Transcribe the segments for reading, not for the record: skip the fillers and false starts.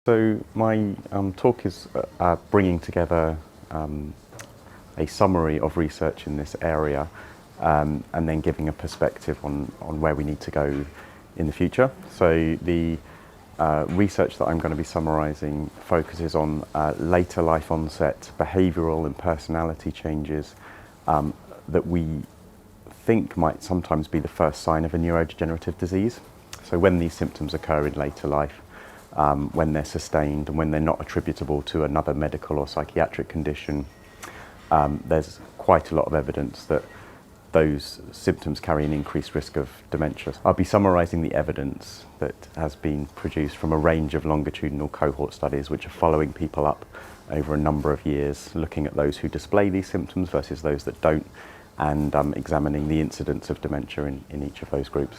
So my talk is bringing together a summary of research in this area and then giving a perspective on where we need to go in the future. So the research that I'm going to be summarising focuses on later life onset behavioural and personality changes that we think might sometimes be the first sign of a neurodegenerative disease. So when these symptoms occur in later life, when they're sustained and when they're not attributable to another medical or psychiatric condition, there's quite a lot of evidence that those symptoms carry an increased risk of dementia. I'll be summarising the evidence that has been produced from a range of longitudinal cohort studies which are following people up over a number of years, looking at those who display these symptoms versus those that don't, and examining the incidence of dementia in each of those groups.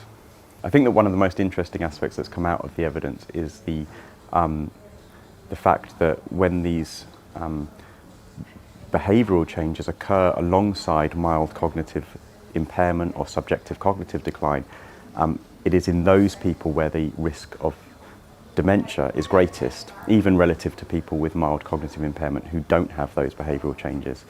I think that one of the most interesting aspects that's come out of the evidence is the fact that when these behavioural changes occur alongside mild cognitive impairment or subjective cognitive decline, it is in those people where the risk of dementia is greatest, even relative to people with mild cognitive impairment who don't have those behavioural changes.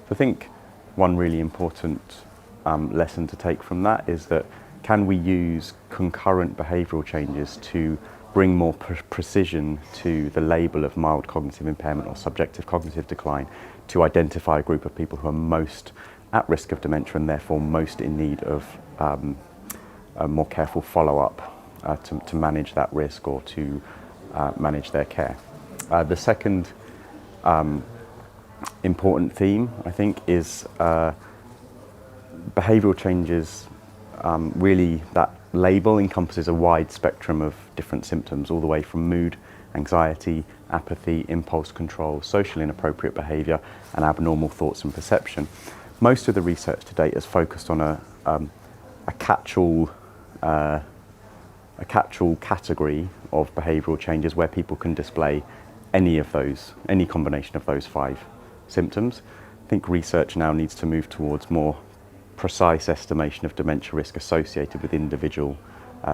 So I think one really important lesson to take from that is that can we use concurrent behavioural changes to bring more precision to the label of mild cognitive impairment or subjective cognitive decline to identify a group of people who are most at risk of dementia and therefore most in need of a more careful follow-up to manage that risk or to manage their care. The second important theme, I think, is behavioural changes. Really, that label encompasses a wide spectrum of different symptoms, all the way from mood, anxiety, apathy, impulse control, social inappropriate behaviour, and abnormal thoughts and perception. Most of the research to date has focused on a catch-all category of behavioural changes where people can display any combination of those 5 symptoms. I think research now needs to move towards more precise estimation of dementia risk associated with individual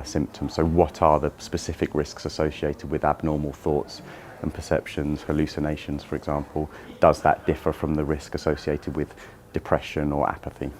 symptoms. So what are the specific risks associated with abnormal thoughts and perceptions, hallucinations, for example? Does that differ from the risk associated with depression or apathy?